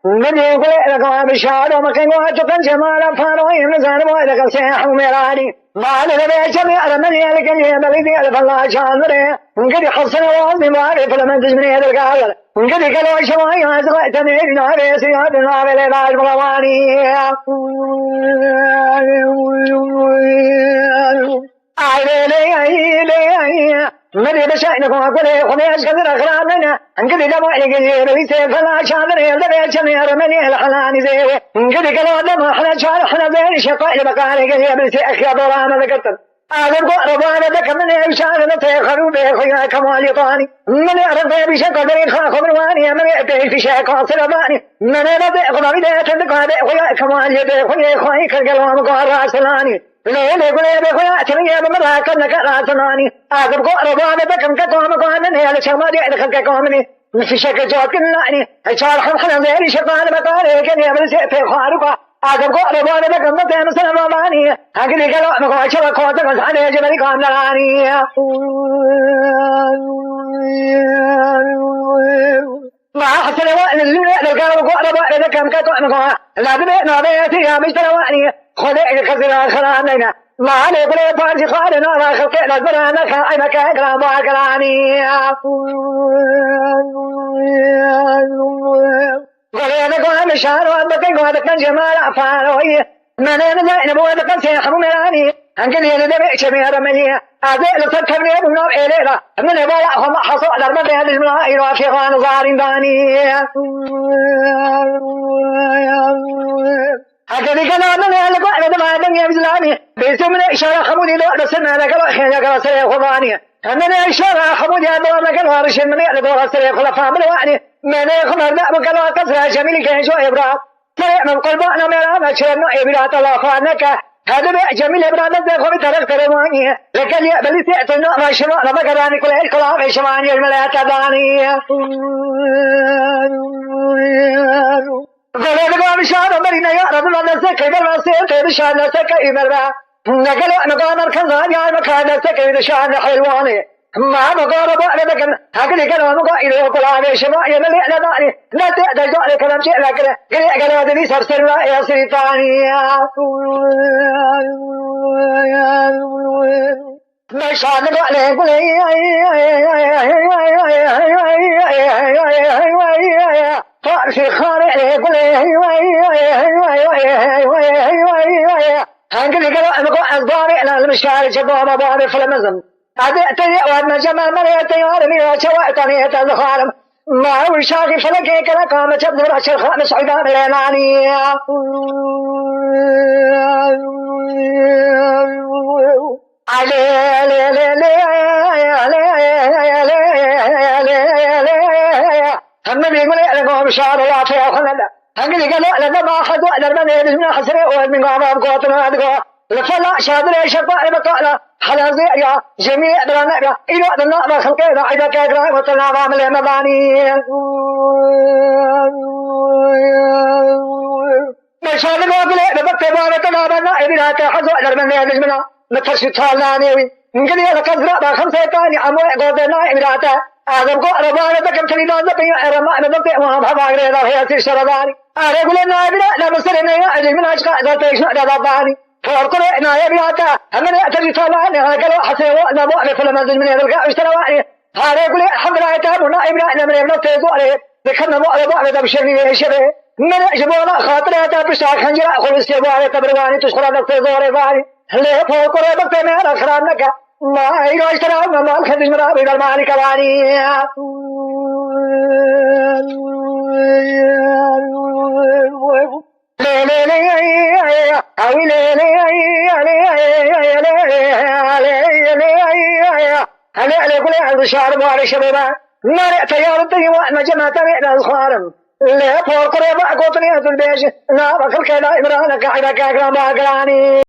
من يقول لك بشار ومكان واتقن جمال فاروي من زان وإلك سيح وميراني ما لنا جميع من يلك البلدي الفلا شاذري قد حصل وعظم معرف لمن تجمني هذا القال قد قالوا شواي هذا تنير ناري سياد نار العلاج بلواني من يبشأنك وأقول خميس كثير أخراننا انقذ دموع لقير ويسير فلا شاذر يلدبي جميع مني الحلاني زيوي انقذ قلوا دموع حنا شار حنا ذير شقاء لبقالي قليا بلسي أخيا ضرام ذكرتن أعلم قربانا ذك من يبشار نتيخروا بيخيا كمالي طاني من يعرف بشكل درين خاخ مرواني من يأتي في شاكا صلباني من يبدأ غضبي ذات ذكا بيخيا كمالي بيخيا خايك القلوام قارا سلاني ليه ليه بخويا تريا بمرها كنا كراسماني أعرف قربانا ذك كقوم قومني على شمالي على قومني في شكل جوك الناني أشار حنا ذير شقاء لبقالي قليا بلسي في خارقا أعرف قربانا ذك متى مسلماني أقلي قلوا مقوى شبه قوتك وسعني جبلي قاملاني ما حسن وقت الزمن لقالوا قربانا ذك مقوى لا بيتنا بيتي يا مجترواني خذي كثير خلانينا ما عليك لي بارج خالنا ما خلقنا البرانا خاينا كاكرا باكراني غلينا قوام شهر وابتك وادك جمال عفاروي من انا زين بوادك سيح ومراني انقل يلي دبي شمير مليا اذيل تكبني ابو نار اليلا من يبايعهم حصل درب هذه الملائكه وافغان زارين داني هكذا كلام من القائد ما دنيا بزلاني بيسمنا إشارة خمودي لو رسلنا لك الخير لك رسل خضاني أننا إشارة خمودي أدور لك الوارش من يقدر رسل خلفاء بالواني من يخمر دعمك الله كسر جميل كيشو إبراء سريع من قلبنا ميرانا شرنا إبراء الله فانك هذا جميل إبراء نزل خوي ترك ترماني لك اللي يقبل سيئتنا ما شمعنا مقراني كل الكلام يشمعني الملاك داني قالوا لقام شان مرينا يا رب الله نسكي بالمسير كيد شان نسكي مرة نقلوا نقام الكنزان يا مكان نسكي بشان حيواني ما مقارب أبدا هكذا كانوا مقايل وكل عام شماء يملي لباني لا تقدر جعل كلام شيء لكن قالوا هذا سرسل يا سيطاني ما شان قال يقول في خارق يقول هنقول قالوا مقاعد ضارع للمشاري شباب بابي في المزن أدئتني وأن جمال مريتي وأرمي وشوائطني الخالم ما هو الشاغي فلقي كلا قامة ابن رشي الخامس عقام اليماني النبي يقول لك بشار الله في خلنا هنقول قالوا لنا ما أخذوا أنا من يدز من حسري ومن قام قوتنا أدقوا لفلا شادري شفاء بقالا حلازي يا جميع برانبيا إلو أدنا ما خلقنا إذا كاكرا وطلنا وعمل مباني مشان قابل ببقى بارتنا بنا إبنا كحزوا لرمن يدز منا نتفشي طالاني نقول لك أزرع خمسة تاني أموي قوتنا إبنا أعظم قوة ربانا ذكر تلينا ذكر رماء نذكر وهم حباق ريضا هي سير شرباني أقول لنا إبنا لمسرنا يا أجل من أشقاء ذات يشنع داباني فأرقلنا يا بياتا أمن يأتي طالعني هكذا حسيوا نبوء في المنزل من يبقى اشترواني هذا يقول حمد عيتابنا إبنا من يبنى تيزوالي ذكرنا بوء بشرني يشبه من يجبونا خاطر يتابشا خنجرا خلص يبوالي تبرواني تشخرا نفتيزوري باني اللي فوقنا بقى من أخرانك ما يقول اشترانا ما الخدش مرابي بالمالي كواني هلا كل عند شهر موالي شبابا ما تيارتي وأنا جمعت بين الخارم لا فوق ربع قطني البيش لا بخل كلا إمرانك حدا كاكرا باكراني